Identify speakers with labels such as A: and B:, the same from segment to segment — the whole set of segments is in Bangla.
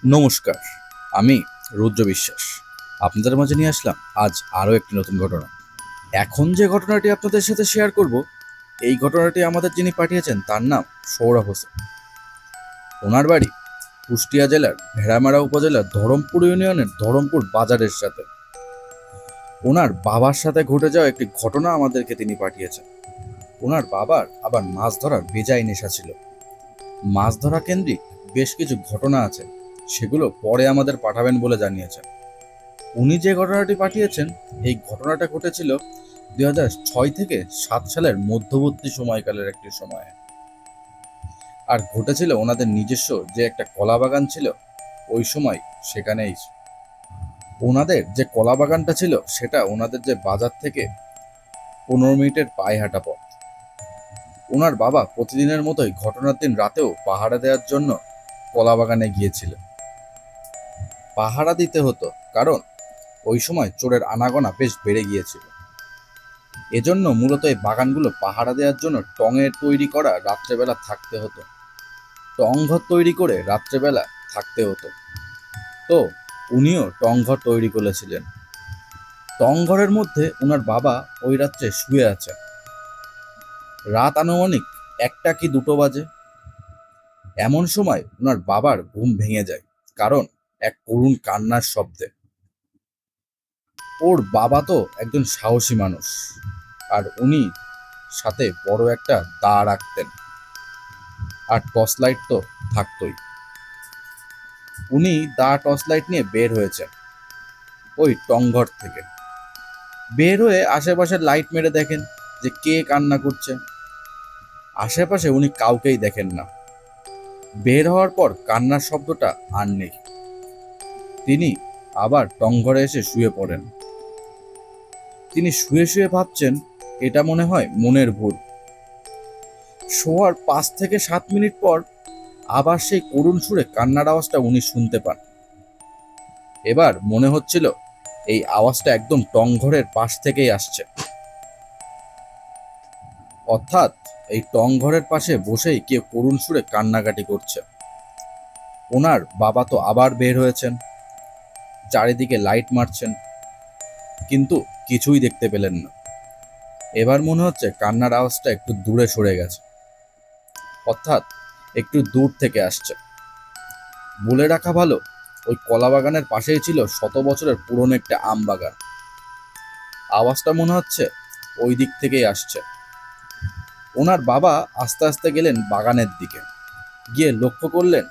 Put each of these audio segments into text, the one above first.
A: নমস্কার, আমি রুদ্র বিশ্বাস। আপনাদের মাঝে নিয়ে আসলাম আজ আরও একটি নতুন ঘটনা। এখন যে ঘটনাটি আপনাদের সাথে শেয়ার করব, এই ঘটনাটি আমাদের যিনি পাঠিয়েছেন তার নাম সৌরভ হোসেন। ওনার বাড়ি কুষ্টিয়া জেলার ভেড়ামারা উপজেলার ধরমপুর ইউনিয়নের ধরমপুর বাজারের সাথে। ওনার বাবার সাথে ঘটে যাওয়া একটি ঘটনা আমাদেরকে তিনি পাঠিয়েছেন। ওনার বাবার আবার মাছ ধরার বেজায় নেশা ছিল। মাছ ধরা কেন্দ্রিক বেশ কিছু ঘটনা আছে, সেগুলো পরে আমাদের পাঠাবেন বলে জানিয়েছেন। উনি যে ঘটনাটি পাঠিয়েছেন, এই ঘটনাটা ঘটেছিল 2006 থেকে 7 সালের মধ্যবর্তী সময়কালের একটি সময়ে। আর ঘটেছিল ওনাদের নিজস্ব যে একটা কলা বাগান ছিল, ওই সময় সেখানেই। ওনাদের যে কলা বাগানটা ছিল সেটা ওনাদের যে বাজার থেকে 15 মিনিটের পায়ে হাঁটা পথ। ওনার বাবা প্রতিদিনের মতোই ঘটনার দিন রাতেও পাহারা দেওয়ার জন্য কলা বাগানে গিয়েছিলেন। পাহারা দিতে হতো কারণ ওই সময় চোরের আনাগোনা বেশ বেড়ে গিয়েছিল। এজন্য মূলত এই বাগানগুলো পাহারা দেওয়ার জন্য টঙের তৈরি করা রাত্রেবেলা থাকতে হতো। টং ঘর তৈরি করে রাত্রেবেলা থাকতে হতো। তো উনিও টং ঘর তৈরি করেছিলেন। টং ঘরের মধ্যে ওনার বাবা ওই রাত্রে শুয়ে আছেন। রাত আনুমানিক 1টা কি 2টো বাজে। এমন সময় ওনার বাবার ঘুম ভেঙে যায়, কারণ এক করুণ কান্নার শব্দে। ওর বাবা তো একজন সাহসী মানুষ, আর উনি সাথে বড় একটা দা রাখতেন, আর টর্চ লাইট তো থাকতোই। উনি দা টর্চ লাইট নিয়ে বের হয়েছেন ওই টংঘর থেকে। বের হয়ে আশেপাশের লাইট মেরে দেখেন যে কে কান্না করছে। আশেপাশে উনি কাউকেই দেখেন না। বের হওয়ার পর কান্নার শব্দটা আর নেই। তিনি আবার টংঘরে এসে শুয়ে পড়েন। তিনি শুয়ে শুয়ে ভাবছেন এটা মনে হয় মনের ভুল। শোয়ার 5 থেকে 7 মিনিট পর আবার সেই করুণ সুরে কান্নার আওয়াজটা উনি শুনতে পান। এবার মনে হচ্ছিল এই আওয়াজটা একদম টংঘরের পাশ থেকেই আসছে, অর্থাৎ এই টংঘরের পাশে বসেই কেউ করুণ সুরে কান্নাকাটি করছে। ওনার বাবা তো আবার বের হয়েছেন, চারিদিকে লাইট মারছেন, কিন্তু কিছুই দেখতে পেলেন না। এবার মনে হচ্ছে কান্নার আওয়াজটা একটু দূরে সরে গেছে, অর্থাৎ একটু দূর থেকে আসছে। বলে রাখা ভালো, ওই কলা বাগানের পাশেই ছিল 100 বছরের পুরনো একটা আম বাগান। আওয়াজটা মনে হচ্ছে ওই দিক থেকেই আসছে। ওনার বাবা আস্তে আস্তে গেলেন বাগানের দিকে, গিয়ে লক্ষ্য করলেন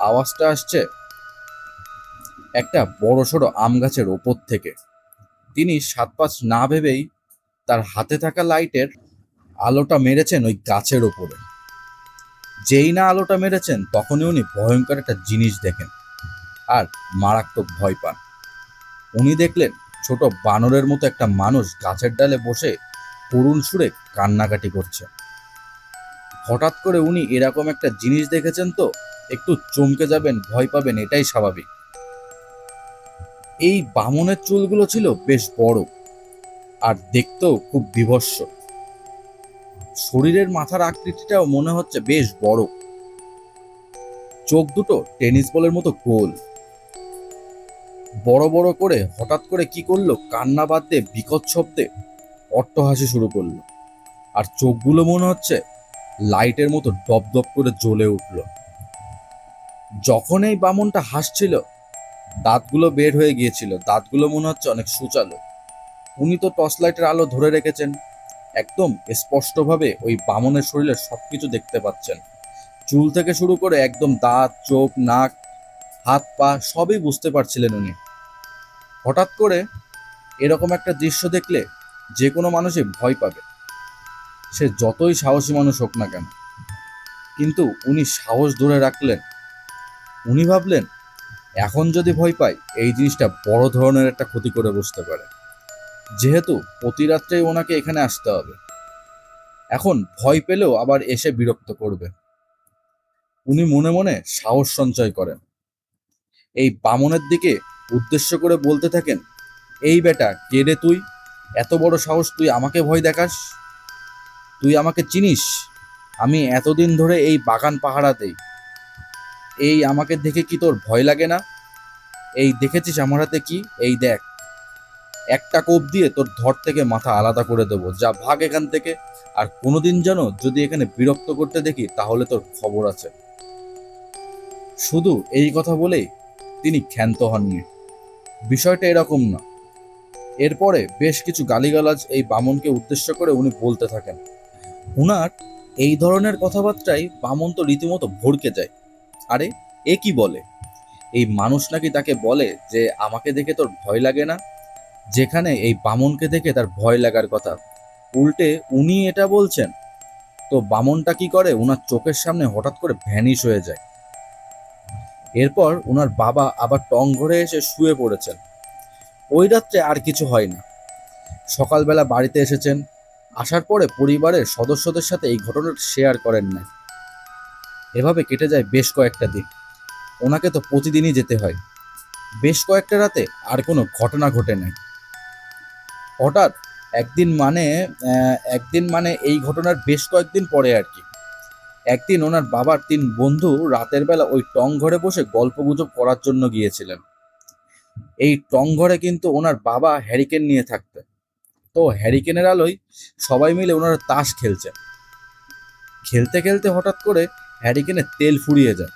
A: আওয়াজটা আসছে একটা বড়সড় আম গাছের ওপর থেকে। তিনি 7 পাঁচ না ভেবেই তার হাতে থাকা লাইটের আলোটা মেরেছেন ওই গাছের ওপরে। যেই না আলোটা মেরেছেন তখনই উনি ভয়ঙ্কর একটা জিনিস দেখেন, আর মারাত্মক ভয় পান। উনি দেখলেন ছোট বানরের মতো একটা মানুষ গাছের ডালে বসে করুণ সুরে কান্নাকাটি করছে। হঠাৎ করে উনি এরকম একটা জিনিস দেখেছেন, তো একটু চমকে যাবেন, ভয় পাবেন, এটাই স্বাভাবিক। এই বামনের চুলগুলো ছিল বেশ বড়, আর দেখতেও খুব বীভৎস। শরীরের মাথার আকৃতিটাও মনে হচ্ছে বেশ বড়। চোখ দুটো টেনিস বলের মতো গোল, বড় বড় করে হঠাৎ করে কি করলো, কান্না বাদ দিয়ে বিকট শব্দে অট্টহাসি শুরু করলো। আর চোখগুলো মনে হচ্ছে লাইটের মতো দপদপ করে জ্বলে উঠল। যখন এই বামনটা হাসছিল, দাঁতগুলো বের হয়ে গিয়েছিল, দাঁতগুলো মনে হচ্ছে অনেক সূচালো। উনি তো টর্চ লাইটের আলো ধরে রেখেছেন, একদম স্পষ্টভাবে ওই বামনের শরীরের সবকিছু দেখতে পাচ্ছেন। চুল থেকে শুরু করে একদম দাঁত, চোখ, নাক, হাত পা সবই বুঝতে পারছিলেন উনি। হঠাৎ করে এরকম একটা দৃশ্য দেখলে যে কোনো মানুষই ভয় পাবে, সে যতই সাহসী মানুষ হোক না কেন। কিন্তু উনি সাহস ধরে রাখলেন। উনি ভাবলেন এখন যদি ভয় পাই, এই জিনিসটা বড় ধরনের একটা ক্ষতি করে বসতে পারে, যেহেতু প্রতি রাত্রেই ওনাকে এখানে আসতে হবে। এখন ভয় পেলেও আবার এসে বিরক্ত করবে। উনি মনে মনে সাহস সঞ্চয় করেন। এই বামনের দিকে উদ্দেশ্য করে বলতে থাকেন, এই বেটা, কে রে তুই? এত বড় সাহস, তুই আমাকে ভয় দেখাস? তুই আমাকে চিনিস? আমি এতদিন ধরে এই বাগান পাহারা দেই। এই আমাকে দেখে কি তোর ভয় লাগে না? এই দেখেছিস আমার হাতে কি? এই দেখ, একটা কোপ দিয়ে তোর ধর থেকে মাথা আলাদা করে দেবো, যা ভাগ এখান থেকে। আর কোনোদিন যেন যদি এখানে বিরক্ত করতে দেখি তাহলে তোর খবর আছে। শুধু এই কথা বলেই তিনি ক্ষান্ত হননি। বিষয়টা এরকম না। এরপরে বেশ কিছু গালিগালাজ এই বামনকে উদ্দেশ্য করে উনি বলতে থাকেন। উনার এই ধরনের কথাবার্তায় বামন তো রীতিমতো ভড়কে যায়। আরে, এ কি বলে? এই মানুষ নাকি তাকে বলে যে আমাকে দেখে তোর ভয় লাগে না, যেখানে এই বামনকে দেখে তার ভয় লাগার কথা, উল্টে উনি এটা বলছেন। তো বামনটা কি করে, উনার চোখের সামনে হঠাৎ করে ভ্যানিশ হয়ে যায়। এরপর উনার বাবা আবার টং ঘরে এসে শুয়ে পড়েছেন। ওই রাত্রে আর কিছু হয় না। সকালবেলা বাড়িতে এসেছেন, আসার পরে পরিবারের সদস্যদের সাথে এই ঘটনাটা শেয়ার করেন না। এভাবে কেটে যায় বেশ কয়েকটা দিন। ওনাকে তো প্রতিদিনই যেতে হয়। বেশ কয়েকটা রাতে আর কোনো ঘটনা ঘটে নাই। হঠাৎ একদিন মানে এই ঘটনার বেশ কয়েকদিন পরে আর কি, একদিন ওনার বাবার 3 বন্ধু রাতের বেলা ওই টং ঘরে বসে গল্পগুজব করার জন্য গিয়েছিলেন। এই টং ঘরে কিন্তু ওনার বাবা হ্যারিকেন নিয়ে থাকতেন। তো হ্যারিকেনের আলোয় সবাই মিলে ওনারা তাস খেলছেন। খেলতে খেলতে হঠাৎ করে হ্যারিকেনে তেল ফুরিয়ে যায়।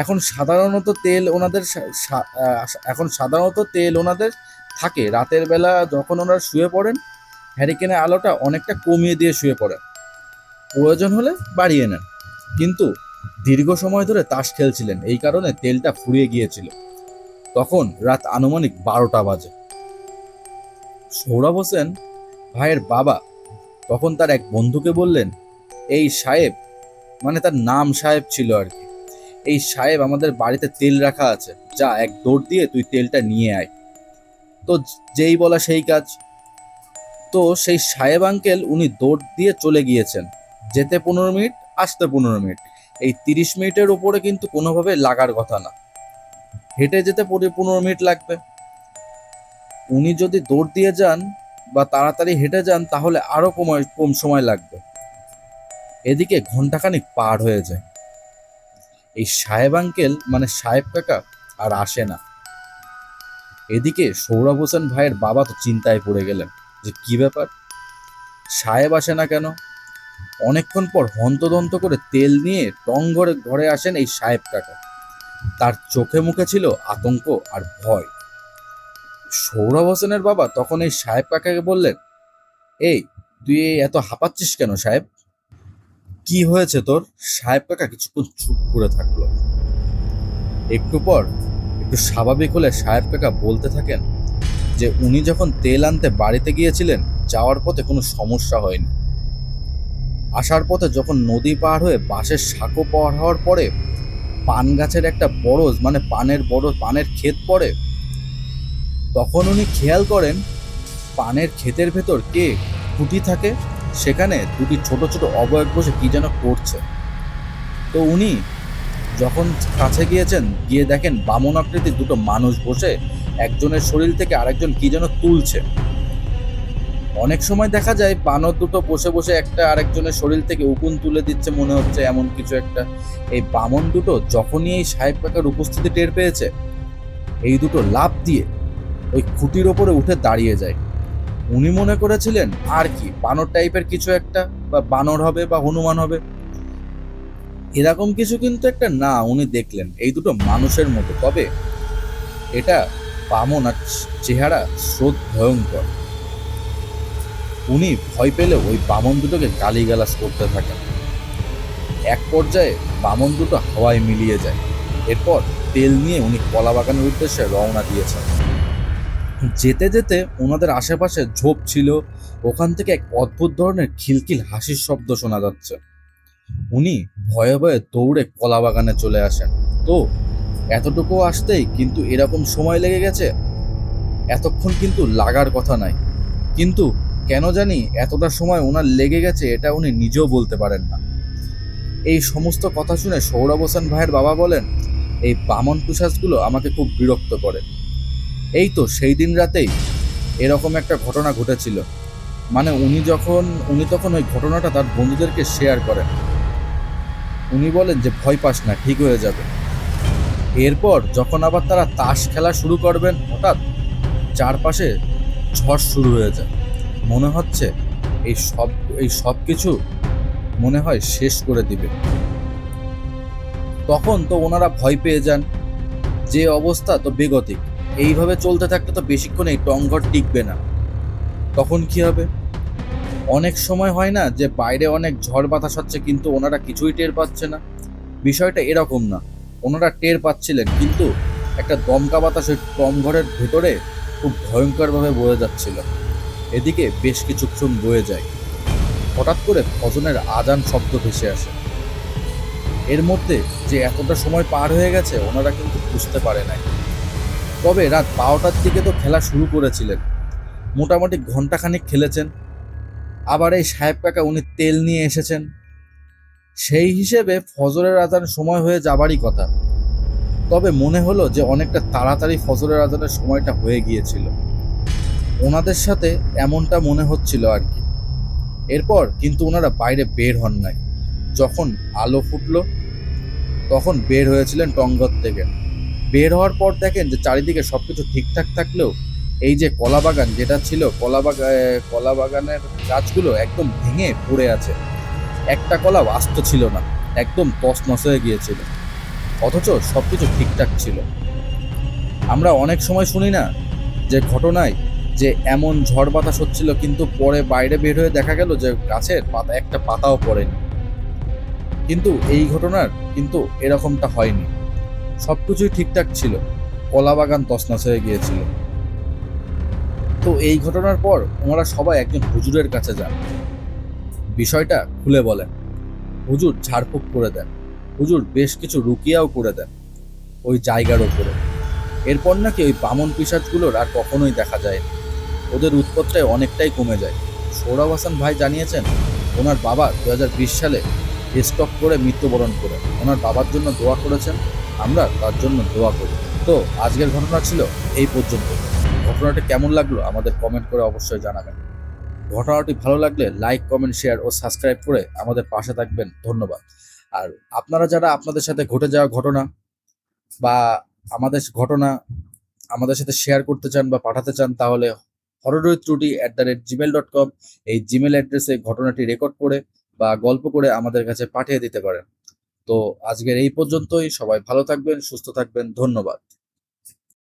A: এখন সাধারণত তেল ওনাদের থাকে রাতের বেলা, যখন ওনারা শুয়ে পড়েন হ্যারিকেনের আলোটা অনেকটা কমিয়ে দিয়ে শুয়ে পড়েন, প্রয়োজন হলে বাড়িয়ে নেন। কিন্তু দীর্ঘ সময় ধরে তাস খেলছিলেন, এই কারণে তেলটা ফুরিয়ে গিয়েছিল। তখন রাত আনুমানিক 12টা বাজে। সৌরভ হোসেন ভাইয়ের বাবা তখন তার এক বন্ধুকে বললেন, এই সাহেব, মানে তার নাম সাহেব ছিল আর কি, এই সাহেব আমাদের বাড়িতে তেল রাখা আছে, যা এক দৌড় দিয়ে তুই তেলটা নিয়ে আয়। তো যেই বলা সেই কাজ। তো সেই সাহেব আঙ্কেল উনি দৌড় দিয়ে চলে গিয়েছেন। যেতে 15 মিনিট, আসতে 15 মিনিট, এই 30 মিনিটের উপরে কিন্তু কোনোভাবে লাগার কথা না। হেঁটে যেতে 15 মিনিট লাগবে। উনি যদি দৌড় দিয়ে যান বা তাড়াতাড়ি হেঁটে যান তাহলে আরো কম সময় লাগবে। এদিকে ঘন্টাখানিক পার হয়ে যায়। এই সাহেব আঙ্কেল মানে সাহেব কাকা আর আসে না। এদিকে সৌরভ হোসেন ভাইয়ের বাবা তো চিন্তায় পড়ে গেলেন যে কি ব্যাপার, সাহেব আসে না কেন। অনেকক্ষণ পর হন্তদন্ত করে তেল নিয়ে টং ঘরে আসেন এই সাহেব কাকা। তার চোখে মুখে ছিল আতঙ্ক আর ভয়। সৌরভ হোসেনের বাবা তখন এই সাহেব কাকাকে বললেন, এই তুই এত হাঁপাচ্ছিস কেন সাহেব? কি হয়েছে তোর? সাহেব কাকা কিছুক্ষণ চুপ করে থাকলো। একটু পর একটু স্বাভাবিক হলে সাহেব কাকা বলতে থাকেন যে উনি যখন তেল আনতে বাড়িতে গিয়েছিলেন, যাওয়ার পথে কোনো সমস্যা হয়নি। আসার পথে যখন নদী পার হয়ে বাঁশের সাঁকো পার হওয়ার পরে পান গাছের একটা বরজ, মানে পানের ক্ষেত পড়ে, তখন উনি খেয়াল করেন পানের ক্ষেতের ভেতর কে খুঁটি থাকে, সেখানে দুটি ছোট ছোট অবয়ব বসে কি যেন করছে। তো উনি যখন কাছে গিয়েছেন, গিয়ে দেখেন বামন আকৃতির দুটো মানুষ বসে একজনের শরীর থেকে আরেকজন কি যেন তুলছে। অনেক সময় দেখা যায় বানর দুটো বসে বসে একটা আরেকজনের শরীর থেকে উকুন তুলে দিচ্ছে মনে হচ্ছে, এমন কিছু একটা। এই বামন দুটো যখনই এই সাহেব কাকার উপস্থিতি টের পেয়েছে, এই দুটো লাফ দিয়ে ওই খুঁটির ওপরে উঠে দাঁড়িয়ে যায়। উনি মনে করেছিলেন আর কি বানর টাইপের কিছু একটা, বা বানর হবে বা হনুমান হবে, এরকম কিছু কিন্তু একটা না। উনি দেখলেন এই দুটো মানুষের মতো, তবে এটা বামন আর চেহারা স্রোত ভয়ঙ্কর। উনি ভয় পেলে ওই বামন দুটোকে গালিগালাজ করতে থাকেন। এক পর্যায়ে বামন দুটো হাওয়ায় মিলিয়ে যায়। এরপর তেল নিয়ে উনি কলা বাগানের উদ্দেশ্যে রওনা দিয়েছেন। যেতে যেতে ওনাদের আশেপাশে ঝোপ ছিল, ওখান থেকে এক অদ্ভুত ধরনের খিলখিল হাসির শব্দ শোনা যাচ্ছে। উনি ভয়ে ভয়ে দৌড়ে কলা বাগানে চলে আসেন। তো এতটুকু আসতেই কিন্তু এরকম সময় লেগে গেছে। এতক্ষণ কিন্তু লাগার কথা নাই, কিন্তু কেন জানি এতটা সময় ওনার লেগে গেছে এটা উনি নিজেও বলতে পারেন না। এই সমস্ত কথা শুনে সৌরভ হোসেন ভাইয়ের বাবা বলেন, এই বামন পিশাচগুলো আমাকে খুব বিরক্ত করে। এই তো সেই দিন রাতেই এরকম একটা ঘটনা ঘটেছিল। মানে উনি তখন ওই ঘটনাটা তার বন্ধুদেরকে শেয়ার করেন। উনি বলেন যে ভয় পাস না, ঠিক হয়ে যাবে। এরপর যখন আবার তারা তাস খেলা শুরু করবেন, হঠাৎ চারপাশে ঝড় শুরু হয়ে যায়। মনে হচ্ছে এই সব এই সব কিছু মনে হয় শেষ করে দিবে। তখন তো ওনারা ভয় পেয়ে যান, যে অবস্থা তো বেগতিক, এইভাবে চলতে থাকলে তো বেশিক্ষণ এই টংঘর টিকবে না। তখন কি হবে? অনেক সময় হয় না যে বাইরে অনেক ঝড় বাতাস হচ্ছে কিন্তু ওনারা কিছুই টের পাচ্ছে না? বিষয়টা এরকম না, ওনারা টের পাচ্ছিলেন, কিন্তু একটা দমকা বাতাস ওই টংঘরের ভেতরে খুব ভয়ঙ্করভাবে বয়ে যাচ্ছিল। এদিকে বেশ কিছুক্ষণ বয়ে যায়, হঠাৎ করে ফজরের আজান শব্দ ভেসে আসে। এর মধ্যে যে এতটা সময় পার হয়ে গেছে ওনারা কিন্তু বুঝতে পারে নাই। তবে রাত 12টার দিকে তো খেলা শুরু করেছিলেন, মোটামুটি ঘন্টাখানিক খেলেছেন। আবার এই সাহেব কাকা উনি তেল নিয়ে এসেছেন, সেই হিসেবে ফজরের আজান সময় হয়ে যাবারই কথা। তবে মনে হলো যে অনেকটা তাড়াতাড়ি ফজরের আজানের সময়টা হয়ে গিয়েছিল, ওনাদের সাথে এমনটা মনে হচ্ছিল আর কি। এরপর কিন্তু ওনারা বাইরে বের হন নাই। যখন আলো ফুটলো তখন বের হয়েছিলেন টংঘর থেকে। বের হওয়ার পর দেখেন যে চারিদিকে সবকিছু ঠিকঠাক থাকলেও এই যে কলা বাগান যেটা ছিল, কলা বাগানের গাছগুলো একদম ভেঙে পড়ে আছে। একটা কলাও আস্ত ছিল না, একদম তছনছ হয়ে গিয়েছিল। অথচ সবকিছু ঠিকঠাক ছিল। আমরা অনেক সময় শুনি না যে ঘটনায় যে এমন ঝড় বাতাস হচ্ছিল কিন্তু পরে বাইরে বের হয়ে দেখা গেল যে গাছের পাতা একটা পাতাও পড়েনি। কিন্তু এই ঘটনার কিন্তু এরকমটা হয়নি, সবকিছুই ঠিকঠাক ছিল, কলা বাগান তছনছ হয়ে গিয়েছিল। তো এই ঘটনার পর ওনারা সবাই একজন হুজুরের কাছে যান, বিষয়টা খুলে বলেন। হুজুর ঝাড়ফুঁক করে দেন, হুজুর বেশ কিছু রুকিয়াও করে দেন ওই জায়গার ওপরে। এরপর নাকি ওই বামন পিশাচগুলোর আর কখনোই দেখা যায় না, ওদের উৎপত্তিটাই অনেকটাই কমে যায়। সৌরভ হাসান ভাই জানিয়েছেন ওনার বাবা 2020 সালে স্ট্রোক করে মৃত্যুবরণ করে, ওনার বাবার জন্য দোয়া করেছেন, আমরা তার জন্য দোয়া করি। তো আজকের ঘটনা ছিল এই পর্যন্ত। ঘটনাটি কেমন লাগলো আমাদের কমেন্ট করে অবশ্যই জানাবেন। ঘটনাটি ভালো লাগলে লাইক, কমেন্ট, শেয়ার ও সাবস্ক্রাইব করে আমাদের পাশে থাকবেন। ধন্যবাদ। আর আপনারা যারা আপনাদের সাথে ঘটে যাওয়া ঘটনা বা আমাদের ঘটনা আমাদের সাথে শেয়ার করতে চান বা পাঠাতে চান, তাহলে horrorwithtruty@gmail.com এই জিমেল অ্যাড্রেসে ঘটনাটি রেকর্ড করে বা গল্প করে আমাদের কাছে পাঠিয়ে দিতে পারেন। তো আজকের এই পর্যন্তই। সবাই ভালো থাকবেন, সুস্থ থাকবেন। ধন্যবাদ।